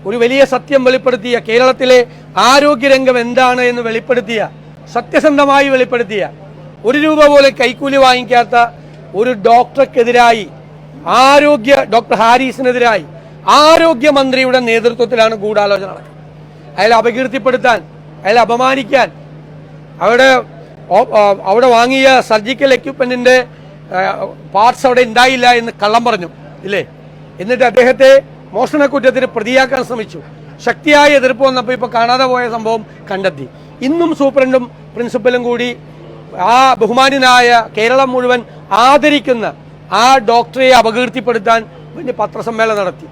ഒരു വലിയ സത്യം വെളിപ്പെടുത്തിയ, കേരളത്തിലെ ആരോഗ്യരംഗം എന്താണ് എന്ന് വെളിപ്പെടുത്തിയ, സത്യസന്ധമായി വെളിപ്പെടുത്തിയ, ഒരു രൂപ പോലെ കൈക്കൂലി വാങ്ങിക്കാത്ത ഒരു ഡോക്ടർക്കെതിരായി, ഡോക്ടർ ഹാരിസിനെതിരായി ആരോഗ്യമന്ത്രിയുടെ നേതൃത്വത്തിലാണ് ഗൂഢാലോചന നടക്കുന്നത്. അയാളെ അപകീർത്തിപ്പെടുത്താൻ, അയാളെ അപമാനിക്കാൻ, അവിടെ വാങ്ങിയ സർജിക്കൽ എക്യുപ്മെന്റിന്റെ പാർട്സ് അവിടെ ഉണ്ടായില്ല എന്ന് കള്ളം പറഞ്ഞു ഇല്ലേ? എന്നിട്ട് അദ്ദേഹത്തെ മോഷണക്കുറ്റത്തിന് പ്രതിയാക്കാൻ ശ്രമിച്ചു. ശക്തിയായ എതിർപ്പ് വന്നപ്പോൾ ഇപ്പോൾ കാണാതെ പോയ സംഭവം കണ്ടെത്തി. ഇന്നും സൂപ്രണ്ടും പ്രിൻസിപ്പലും കൂടി ആ ബഹുമാന്യനായ കേരളം മുഴുവൻ ആദരിക്കുന്ന ആ ഡോക്ടറെ അപകീർത്തിപ്പെടുത്താൻ വേണ്ടി പത്രസമ്മേളനം നടത്തി.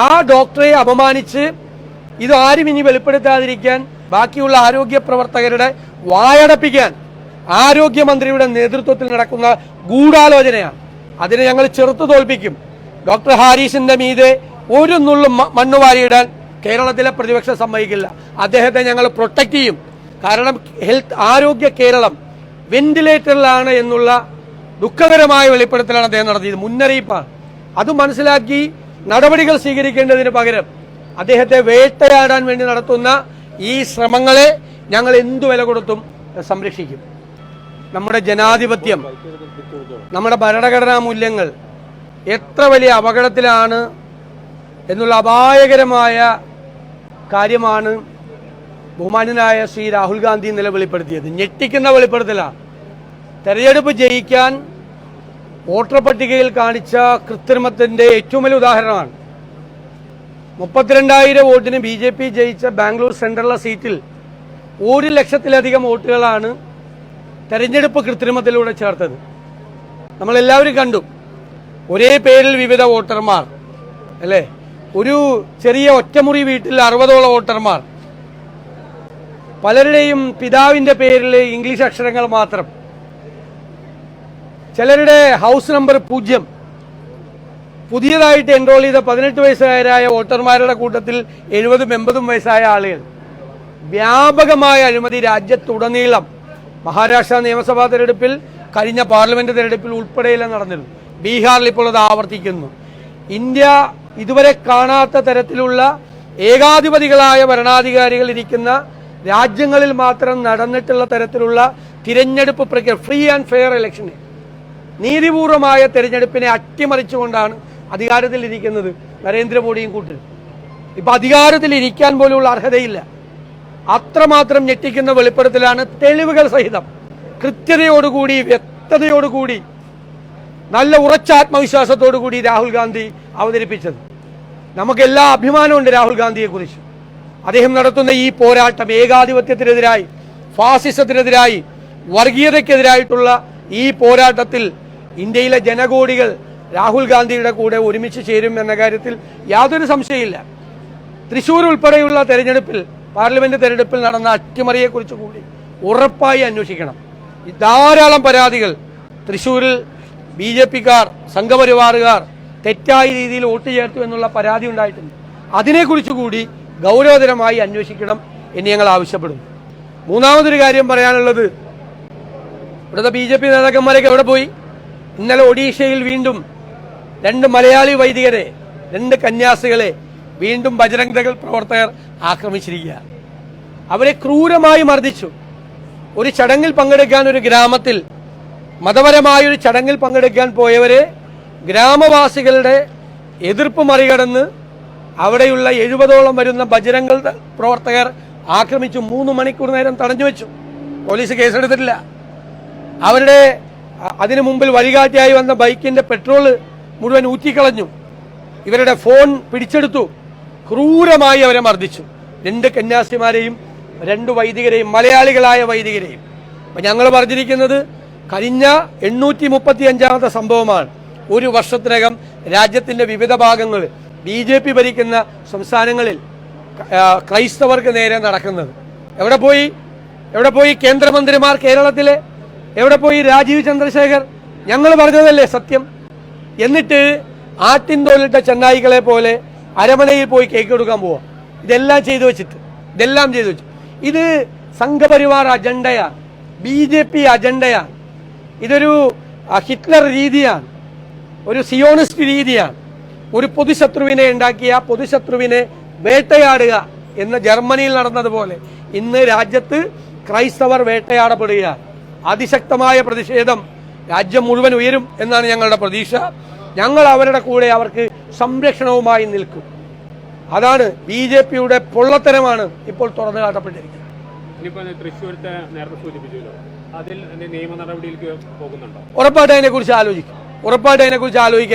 ആ ഡോക്ടറെ അപമാനിച്ച് ഇത് ആരും ഇനി വെളിപ്പെടുത്താതിരിക്കാൻ, ബാക്കിയുള്ള ആരോഗ്യ പ്രവർത്തകരുടെ വായടപ്പിക്കാൻ ആരോഗ്യമന്ത്രിയുടെ നേതൃത്വത്തിൽ നടക്കുന്ന ഗൂഢാലോചനയാണ്. അതിനെ ഞങ്ങൾ ചെറുത്തു തോൽപ്പിക്കും. ഡോക്ടർ ഹാരിസിന്റെ മീതെ ഒരു നുള്ളും മണ്ണ് വാരിയിടാൻ കേരളത്തിലെ പ്രതിപക്ഷം സമ്മതിക്കില്ല. അദ്ദേഹത്തെ ഞങ്ങൾ പ്രൊട്ടക്ട് ചെയ്യും. കാരണം ആരോഗ്യ കേരളം വെന്റിലേറ്ററിലാണ് എന്നുള്ള ദുഃഖകരമായ വെളിപ്പെടുത്തലാണ് അദ്ദേഹം നടത്തിയത്. മുന്നറിയിപ്പാണ്. അത് മനസ്സിലാക്കി നടപടികൾ സ്വീകരിക്കേണ്ടതിന് പകരം അദ്ദേഹത്തെ വേട്ടയാടാൻ വേണ്ടി നടത്തുന്ന ഈ ശ്രമങ്ങളെ ഞങ്ങൾ എന്തു വില കൊടുത്തും സംരക്ഷിക്കും. നമ്മുടെ ജനാധിപത്യം, നമ്മുടെ ഭരണഘടനാ മൂല്യങ്ങൾ എത്ര വലിയ അപകടത്തിലാണ് എന്നുള്ള അപായകരമായ കാര്യമാണ് ബഹുമാന്യനായ ശ്രീ രാഹുൽ ഗാന്ധി ഇന്നലെ വെളിപ്പെടുത്തിയത്. ഞെട്ടിക്കുന്ന വെളിപ്പെടുത്തലാണ്. തെരഞ്ഞെടുപ്പ് ജയിക്കാൻ വോട്ടർ പട്ടികയിൽ കാണിച്ച കൃത്രിമത്തിന്റെ ഏറ്റവും വലിയ ഉദാഹരണമാണ്. 32,000 വോട്ടിന് BJP ജയിച്ച ബാംഗ്ലൂർ സെൻട്രലിലെ സീറ്റിൽ 1 ലക്ഷത്തിലധികം വോട്ടുകളാണ് തെരഞ്ഞെടുപ്പ് കൃത്രിമത്തിലൂടെ ചേർത്തത്. നമ്മളെല്ലാവരും കണ്ടു. ഒരേ പേരിൽ വിവിധ വോട്ടർമാർ അല്ലേ? ഒരു ചെറിയ ഒറ്റമുറി വീട്ടിൽ 60ഓളം വോട്ടർമാർ, പലരുടെയും പിതാവിന്റെ പേരിൽ ഇംഗ്ലീഷ് അക്ഷരങ്ങൾ മാത്രം, ചിലരുടെ ഹൗസ് നമ്പർ 0. പുതിയതായിട്ട് എൻറോൾ ചെയ്ത 18 വയസ്സുകാരായ വോട്ടർമാരുടെ കൂട്ടത്തിൽ 70-80 വയസ്സായ ആളുകൾ. വ്യാപകമായ അഴിമതി രാജ്യത്തുടനീളം. മഹാരാഷ്ട്ര നിയമസഭാ തെരഞ്ഞെടുപ്പിൽ, കഴിഞ്ഞ പാർലമെന്റ് തെരഞ്ഞെടുപ്പിൽ ഉൾപ്പെടെയെല്ലാം നടന്നിരുന്നു. ബീഹാറിൽ ഇപ്പോൾ അത് ആവർത്തിക്കുന്നു. ഇന്ത്യ ഇതുവരെ കാണാത്ത തരത്തിലുള്ള ഏകാധിപതികളായ ഭരണാധികാരികൾ ഇരിക്കുന്ന രാജ്യങ്ങളിൽ മാത്രം നടന്നിട്ടുള്ള തരത്തിലുള്ള തിരഞ്ഞെടുപ്പ് പ്രക്രിയ, ഫ്രീ ആൻഡ് ഫെയർ ഇലക്ഷനെ, നീതിപൂർവമായ തെരഞ്ഞെടുപ്പിനെ അട്ടിമറിച്ചുകൊണ്ടാണ് അധികാരത്തിൽ ഇരിക്കുന്നത് നരേന്ദ്രമോദിയും കൂട്ടരും. ഇപ്പൊ അധികാരത്തിൽ ഇരിക്കാൻ പോലുള്ള അർഹതയില്ല. അത്രമാത്രം ഞെട്ടിക്കുന്ന വെളിപ്പെടുത്തലാണ് തെളിവുകൾ സഹിതം, കൃത്യതയോടുകൂടി, വ്യക്തതയോടുകൂടി, നല്ല ഉറച്ച ആത്മവിശ്വാസത്തോടുകൂടി രാഹുൽ ഗാന്ധി അവതരിപ്പിച്ചത്. നമുക്കെല്ലാ അഭിമാനമുണ്ട് രാഹുൽ ഗാന്ധിയെ കുറിച്ച്. അദ്ദേഹം നടത്തുന്ന ഈ പോരാട്ടം, ഏകാധിപത്യത്തിനെതിരായി, ഫാസിസത്തിനെതിരായി, വർഗീയതയ്ക്കെതിരായിട്ടുള്ള ഈ പോരാട്ടത്തിൽ ഇന്ത്യയിലെ ജനകോടികൾ രാഹുൽ ഗാന്ധിയുടെ കൂടെ ഒരുമിച്ച് ചേരും എന്ന കാര്യത്തിൽ യാതൊരു സംശയമില്ല. തൃശൂർ ഉൾപ്പെടെയുള്ള തെരഞ്ഞെടുപ്പിൽ, പാർലമെന്റ് തെരഞ്ഞെടുപ്പിൽ നടന്ന അട്ടിമറിയെക്കുറിച്ച് കൂടി ഉറപ്പായി അന്വേഷിക്കണം. ധാരാളം പരാതികൾ തൃശൂരിൽ BJPക്കാർ, സംഘപരിവാറുകാർ തെറ്റായ രീതിയിൽ വോട്ട് ചേർത്തു എന്നുള്ള പരാതി ഉണ്ടായിട്ടുണ്ട്. അതിനെക്കുറിച്ച് കൂടി ഗൗരവതരമായി അന്വേഷിക്കണം എന്ന് ഞങ്ങൾ ആവശ്യപ്പെടുന്നു. മൂന്നാമതൊരു കാര്യം പറയാനുള്ളത്, ഇവിടുത്തെ BJP നേതാക്കന്മാരൊക്കെ എവിടെ പോയി? ഇന്നലെ ഒഡീഷയിൽ വീണ്ടും 2 മലയാളി വൈദികരെ, 2 കന്യാസികളെ വീണ്ടും ബജരംഗ് ദൾ പ്രവർത്തകർ ആക്രമിച്ചിരിക്കുക. അവരെ ക്രൂരമായി മർദ്ദിച്ചു. ഒരു ചടങ്ങിൽ പങ്കെടുക്കാൻ, ഒരു ഗ്രാമത്തിൽ മതപരമായൊരു ചടങ്ങിൽ പങ്കെടുക്കാൻ പോയവരെ ഗ്രാമവാസികളുടെ എതിർപ്പ് മറികടന്ന് അവിടെയുള്ള 70ഓളം വരുന്ന ബജരംഗ് ദൾ പ്രവർത്തകർ ആക്രമിച്ചു. 3 മണിക്കൂർ നേരം തടഞ്ഞു വെച്ചു. പോലീസ് കേസെടുത്തിട്ടില്ല. അതിനു മുമ്പിൽ വഴികാട്ടിയായി വന്ന ബൈക്കിന്റെ പെട്രോൾ മുഴുവൻ ഊറ്റിക്കളഞ്ഞു. ഇവരുടെ ഫോൺ പിടിച്ചെടുത്തു. ക്രൂരമായി അവരെ മർദ്ദിച്ചു. 2 കന്യാസിമാരെയും 2 വൈദികരെയും, മലയാളികളായ വൈദികരെയും. അപ്പൊ ഞങ്ങൾ പറഞ്ഞിരിക്കുന്നത്, കഴിഞ്ഞ 835ാമത്തെ സംഭവമാണ്. 1 വർഷത്തിനകം രാജ്യത്തിന്റെ വിവിധ ഭാഗങ്ങളിൽ, BJP ഭരിക്കുന്ന സംസ്ഥാനങ്ങളിൽ ക്രൈസ്തവർക്ക് നേരെ നടക്കുന്നത്. എവിടെ പോയി കേന്ദ്രമന്ത്രിമാർ കേരളത്തിലെ? എവിടെ പോയി രാജീവ് ചന്ദ്രശേഖർ? ഞങ്ങൾ പറഞ്ഞതല്ലേ സത്യം? എന്നിട്ട് ആട്ടിൻ തോലിട്ട ചെന്നായികളെ പോലെ അരമനയിൽ പോയി കേക്ക് കൊടുക്കാൻ പോവാ. ഇതെല്ലാം ചെയ്തു വെച്ചിട്ട് ഇത് സംഘപരിവാർ അജണ്ടയാണ്, BJP അജണ്ടയാണ്. ഇതൊരു ഹിറ്റ്ലർ രീതിയാണ്, ഒരു സിയോണിസ്റ്റ് രീതിയാണ്. ഒരു പൊതുശത്രുവിനെ ഉണ്ടാക്കിയ, പൊതുശത്രുവിനെ വേട്ടയാടുക എന്ന ജർമ്മനിയിൽ നടന്നതുപോലെ ഇന്ന് രാജ്യത്ത് ക്രൈസ്തവർ വേട്ടയാടപ്പെടുക. അതിശക്തമായ പ്രതിഷേധം രാജ്യം മുഴുവൻ ഉയരും എന്നാണ് ഞങ്ങളുടെ പ്രതീക്ഷ. ഞങ്ങൾ അവരുടെ കൂടെ അവർക്ക് സംരക്ഷണവുമായി നിൽക്കും. അതാണ് BJPയുടെ പൊള്ളത്തരമാണ് ഇപ്പോൾ തുറന്നു കാട്ടപ്പെട്ടിരിക്കുന്നത്. തൃശ്ശൂരത്തെ നേരത്തെ സൂചിപ്പിച്ചല്ലോ, അതിൽ നിയമ നടപടിയിലേക്ക് പോകുന്നുണ്ടോ? ഉറപ്പായിട്ട് അതിനെക്കുറിച്ച് ആലോചിക്കും.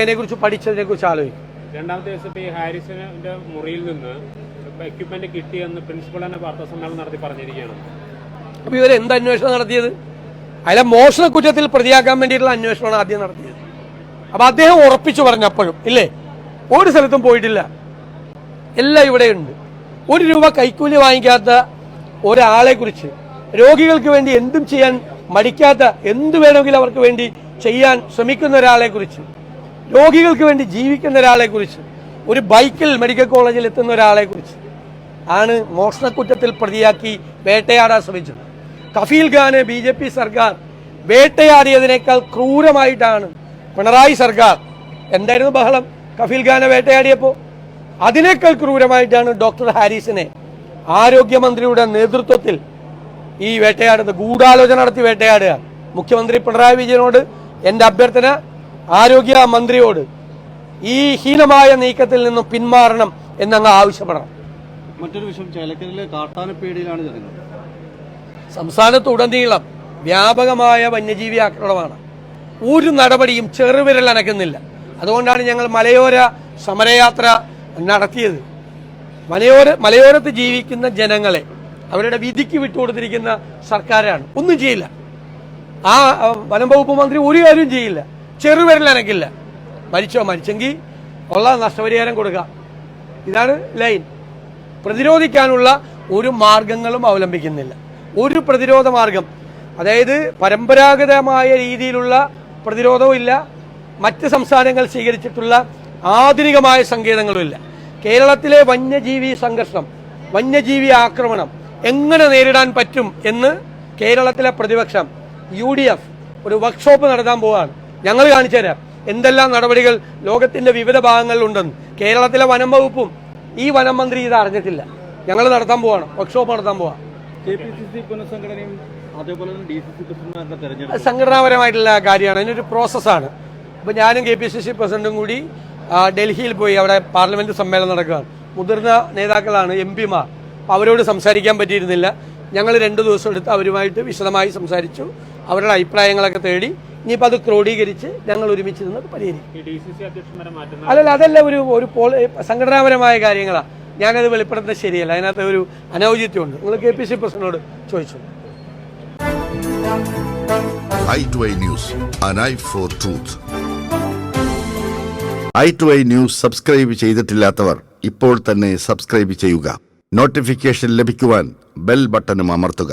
അതിനെക്കുറിച്ച് പഠിച്ചതിനെക്കുറിച്ച് ആലോചിക്കും. രണ്ടാമത്തെ ദിവസം ഈ ഹാരിസന്റെ മുറിയിൽ നിന്ന് എക്യുപ്മെന്റ് കിട്ടിയെന്ന് പ്രിൻസിപ്പൾ തന്നെ വാർത്താ സമ്മേളനം നടത്തി പറഞ്ഞിരിക്കുകയാണ്. അപ്പൊ ഇവരെന്ത് അന്വേഷണം നടത്തിയത്? അയാളെ മോഷണ കുറ്റത്തിൽ പ്രതിയാക്കാൻ വേണ്ടിയിട്ടുള്ള അന്വേഷണമാണ് ആദ്യം നടത്തിയത്. അപ്പൊ അദ്ദേഹം ഉറപ്പിച്ചു പറഞ്ഞപ്പോഴും ഇല്ലേ, ഒരു സ്ഥലത്തും പോയിട്ടില്ല, എല്ലാം ഇവിടെയുണ്ട്. 1 രൂപ കൈക്കൂലി വാങ്ങിക്കാത്ത ഒരാളെ കുറിച്ച്, രോഗികൾക്ക് വേണ്ടി എന്തും ചെയ്യാൻ മടിക്കാത്ത, എന്ത് വേണമെങ്കിലും അവർക്ക് വേണ്ടി ചെയ്യാൻ ശ്രമിക്കുന്ന ഒരാളെ കുറിച്ച്, രോഗികൾക്ക് വേണ്ടി ജീവിക്കുന്ന ഒരാളെ കുറിച്ച്, ഒരു ബൈക്കിൽ മെഡിക്കൽ കോളേജിൽ എത്തുന്ന ഒരാളെ കുറിച്ച് ആണ് മോഷണക്കുറ്റത്തിൽ പ്രതിയാക്കി വേട്ടയാടാൻ ശ്രമിച്ചത്. കഫീൽ ഖാനെ BJP സർക്കാർ വേട്ടയാടിയതിനേക്കാൾ ക്രൂരമായിട്ടാണ് പിണറായി സർക്കാർ. എന്തായിരുന്നു ബഹളം കഫീൽ ഖാനെ വേട്ടയാടിയപ്പോൾ? അതിനേക്കാൾ ക്രൂരമായിട്ടാണ് ഡോക്ടർ ഹാരിസിനെ ആരോഗ്യമന്ത്രിയുടെ നേതൃത്വത്തിൽ ഈ വേട്ടയാടുന്നത്. ഗൂഢാലോചന നടത്തി വേട്ടയാടുക. മുഖ്യമന്ത്രി പിണറായി വിജയനോട് എൻ്റെ അഭ്യർത്ഥന, ആരോഗ്യ മന്ത്രിയോട് ഈ ഹീനമായ നീക്കത്തിൽ നിന്നും പിന്മാറണം എന്നങ്ങ് ആവശ്യപ്പെടണം. മറ്റൊരു വിഷയം, ചേലക്കരയിലെ കാട്ടാനപ്പേടിയിലാണ് ജനങ്ങൾ. സംസ്ഥാനത്തുടനീളം വ്യാപകമായ വന്യജീവി ആക്രമണമാണ്. ഒരു നടപടിയും ചെറുവിരൽ അനക്കുന്നില്ല. അതുകൊണ്ടാണ് ഞങ്ങൾ മലയോര സമരയാത്ര നടത്തിയത്. മലയോരത്ത് ജീവിക്കുന്ന ജനങ്ങളെ അവരുടെ വിധിക്ക് വിട്ടുകൊടുത്തിരിക്കുന്ന സർക്കാരാണ്. ഒന്നും ചെയ്യില്ല. ആ വനം വകുപ്പ് മന്ത്രി ഒരു കാര്യവും ചെയ്യില്ല, ചെറുവിരൽ അനക്കില്ല. മരിച്ചെങ്കിൽ ഉള്ള നഷ്ടപരിഹാരം കൊടുക്കാം. ഇതാണ് ലൈൻ. പ്രതിരോധിക്കാനുള്ള ഒരു മാർഗങ്ങളും അവലംബിക്കുന്നില്ല. ഒരു പ്രതിരോധ മാർഗം, അതായത് പരമ്പരാഗതമായ രീതിയിലുള്ള പ്രതിരോധവും ഇല്ല, മറ്റ് സംസ്ഥാനങ്ങൾ സ്വീകരിച്ചിട്ടുള്ള ആധുനികമായ സങ്കേതങ്ങളും ഇല്ല. കേരളത്തിലെ വന്യജീവി സംഘർഷം, വന്യജീവി ആക്രമണം എങ്ങനെ നേരിടാൻ പറ്റും എന്ന് കേരളത്തിലെ പ്രതിപക്ഷം UDF ഒരു വർക്ക്ഷോപ്പ് നടത്താൻ പോവുകയാണ്. ഞങ്ങൾ കാണിച്ചു തരാം എന്തെല്ലാം നടപടികൾ ലോകത്തിന്റെ വിവിധ ഭാഗങ്ങളിലുണ്ടെന്ന്. കേരളത്തിലെ വനം വകുപ്പും ഈ വനം മന്ത്രി ഇത് അറിഞ്ഞിട്ടില്ല. ഞങ്ങൾ നടത്താൻ പോവാണ്, വർക്ക്ഷോപ്പ് നടത്താൻ പോവാം. KPCC പുനഃസംഘടനയും അതേപോലെ തന്നെ DCC പ്രസിഡന്റുമാരുടെ തെരഞ്ഞെടുപ്പ് സംഘടനാപരമായിട്ടുള്ള കാര്യമാണ്, അതിനൊരു പ്രോസസ്സാണ്. അപ്പോൾ ഞാനും KPCC പ്രസിഡന്റും കൂടി ഡൽഹിയിൽ പോയി, അവിടെ പാർലമെന്റ് സമ്മേളനം നടക്കുകയാണ്. മുതിർന്ന നേതാക്കളാണ്, MP മാർ. അവരോട് സംസാരിക്കാൻ പറ്റിയിരുന്നില്ല. ഞങ്ങൾ 2 ദിവസം എടുത്ത് അവരുമായിട്ട് വിശദമായി സംസാരിച്ചു, അവരുടെ അഭിപ്രായങ്ങളൊക്കെ തേടി. ഇനിയിപ്പോൾ അത് ക്രോഡീകരിച്ച് ഞങ്ങൾ ഒരുമിച്ച് നിന്ന് പരിഹരിക്കും. അതല്ല ഒരു സംഘടനാപരമായ കാര്യങ്ങളാണ്. ഞാനത് വെളിപ്പെടുത്തുന്നത് ശരിയല്ല. അതിനകത്ത് ഒരു അനൗചിത്യമുണ്ട്. നിങ്ങൾ KPCC പ്രസിഡന്റിനോട് ചോദിച്ചു. i2i News, an eye for truth. i2i News subscribe ചെയ്തിട്ടില്ലാത്തവർ ഇപ്പോൾ തന്നെ സബ്സ്ക്രൈബ് ചെയ്യുക. നോട്ടിഫിക്കേഷൻ ലഭിക്കുവാൻ ബെൽ ബട്ടണും അമർത്തുക.